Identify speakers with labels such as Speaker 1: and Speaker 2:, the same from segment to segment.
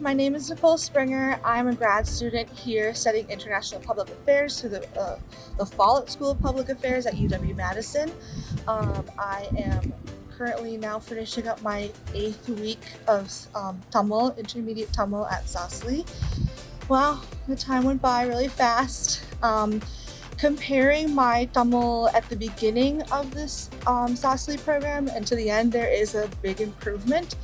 Speaker 1: my name is Nicole Springer. I'm a grad student here studying international public affairs through the Follett School of Public Affairs at UW-Madison. I am currently now finishing up my 8th week of Tamil, intermediate Tamil at SASLI. Wow, the time went by really fast. Comparing my Tamil at the beginning of this SASLI program and to the end, there is a big improvement.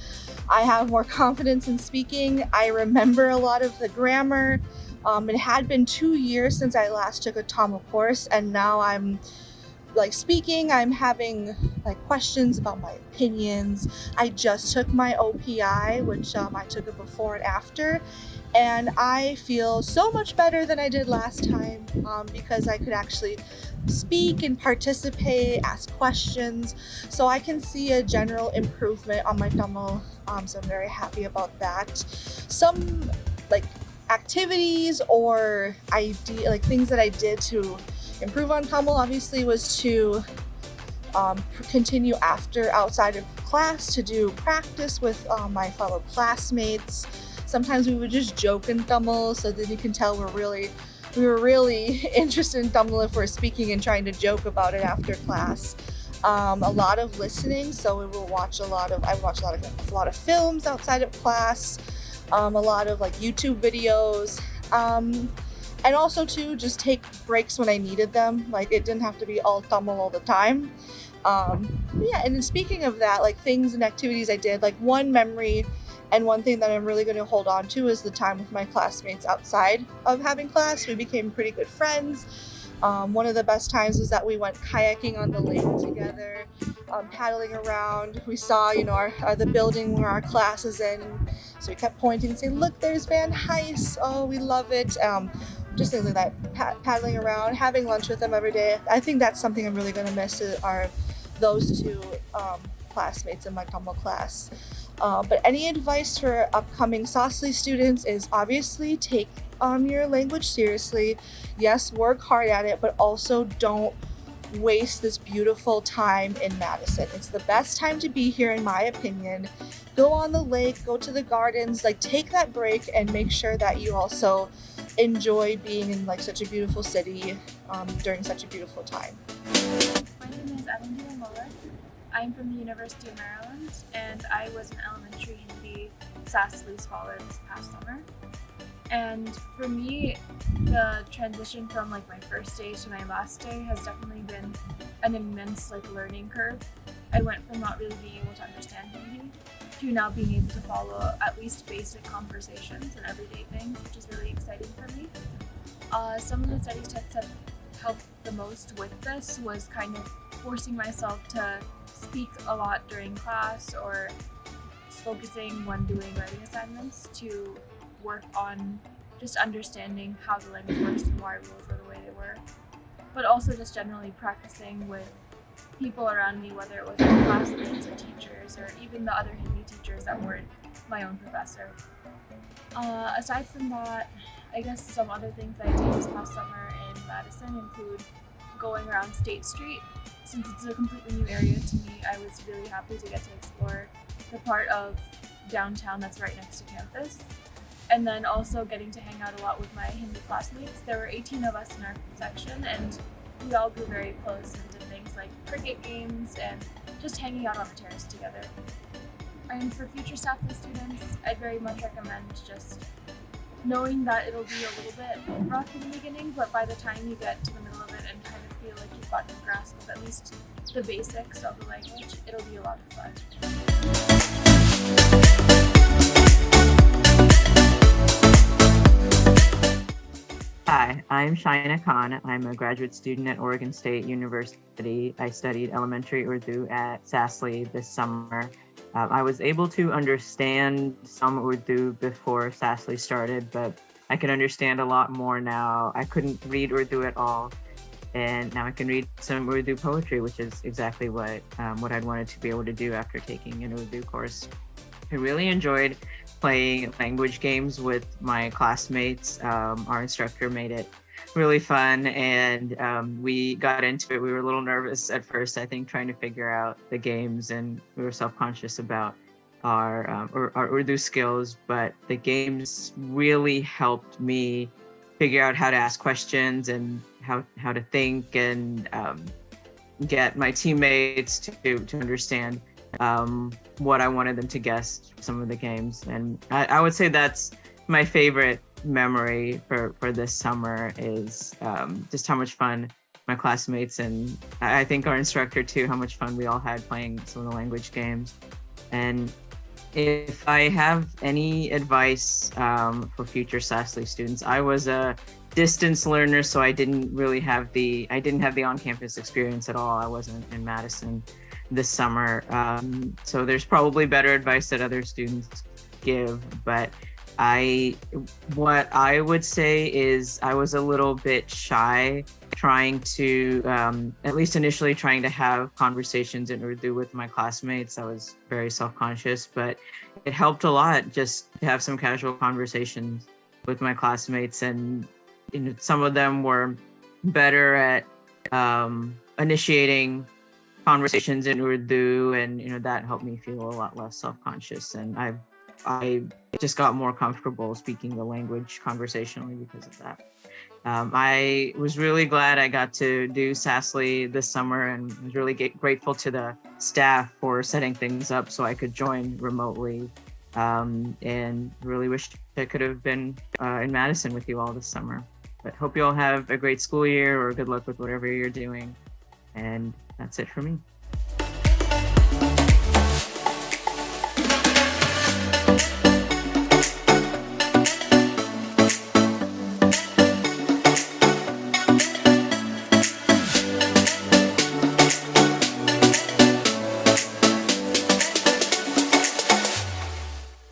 Speaker 1: I have more confidence in speaking. I remember a lot of the grammar. It had been 2 years since I last took a Tamil course, and now I'm speaking. I'm having questions about my opinions. I just took my OPI, which I took it before and after, and I feel so much better than I did last time because I could actually speak and participate, ask questions, so I can see a general improvement on my Tamil. So I'm very happy about that. Some activities or things that I did to improve on Tamil obviously was to continue outside of class to do practice with my fellow classmates. Sometimes we would just joke in Tamil, so that you can tell we were really interested in Tamil if we're speaking and trying to joke about it after class. A lot of listening, so I would watch a lot of films outside of class, a lot of YouTube videos, and also to just take breaks when I needed them. It didn't have to be all Tamil all the time. And speaking of that, things and activities I did, one memory and one thing that I'm really going to hold on to is the time with my classmates outside of having class. We became pretty good friends. One of the best times was that we went kayaking on the lake together, paddling around. We saw, the building where our class is in. So we kept pointing and saying, "Look, there's Van Heist. Oh, we love it." Just things like that, paddling around, having lunch with them every day. I think that's something I'm really going to miss are those two classmates in my Tamil class. But any advice for upcoming SASLI students is obviously take your language seriously. Yes, work hard at it, but also don't waste this beautiful time in Madison. It's the best time to be here, in my opinion. Go on the lake, go to the gardens, take that break and make sure that you also enjoy being in such a beautiful city during such a beautiful time.
Speaker 2: My name is Alandia Muller. I'm from the University of Maryland, and I was an elementary Hindi SASLI scholar this past summer. And for me, the transition from my first day to my last day has definitely been an immense learning curve. I went from not really being able to understand Hindi to now being able to follow at least basic conversations and everyday things, which is really exciting for me. Some of the study tips that helped the most with this was kind of forcing myself to speak a lot during class, or focusing when doing writing assignments to work on just understanding how the language works and why rules were the way they were. But also just generally practicing with people around me, whether it was my classmates or teachers or even the other Hindi teachers that weren't my own professor. Aside from that, I guess some other things that I did this past summer in Madison include going around State Street. Since it's a completely new area to me, I was really happy to get to explore the part of downtown that's right next to campus. And then also getting to hang out a lot with my Hindi classmates. There were 18 of us in our section, and we all grew very close and did things like cricket games and just hanging out on the terrace together. And for future SASLI students, I'd very much recommend just knowing that it'll be a little bit rough in the beginning, but by the time you get to the middle of it and kind of feel like you've gotten a grasp of at least the basics of the language, it'll be a lot of fun.
Speaker 3: Hi, I'm Shaina Khan. I'm a graduate student at Oregon State University. I studied elementary Urdu at SASLI this summer. I was able to understand some Urdu before SASLI started, but I can understand a lot more now. I couldn't read Urdu at all, and now I can read some Urdu poetry, which is exactly what I'd wanted to be able to do after taking an Urdu course. I really enjoyed playing language games with my classmates. Our instructor made it really fun, and we got into it. We were a little nervous at first, I think, trying to figure out the games, and we were self-conscious about our Urdu skills, but the games really helped me figure out how to ask questions and how to think and get my teammates to understand what I wanted them to guess some of the games. And I would say that's my favorite memory for this summer is just how much fun my classmates and I think our instructor too, how much fun we all had playing some of the language games. And if I have any advice for future SASLI students, I was a distance learner, so I didn't have the on-campus experience at all. I wasn't in Madison this summer, so there's probably better advice that other students give. But what I would say is I was a little bit shy trying to, at least initially, trying to have conversations in Urdu with my classmates. I was very self-conscious, but it helped a lot just to have some casual conversations with my classmates. And some of them were better at initiating conversations in Urdu, and that helped me feel a lot less self-conscious. And I just got more comfortable speaking the language conversationally because of that. I was really glad I got to do SASLI this summer and was really grateful to the staff for setting things up so I could join remotely, and really wish I could have been in Madison with you all this summer. But hope you all have a great school year or good luck with whatever you're doing. And that's it for me.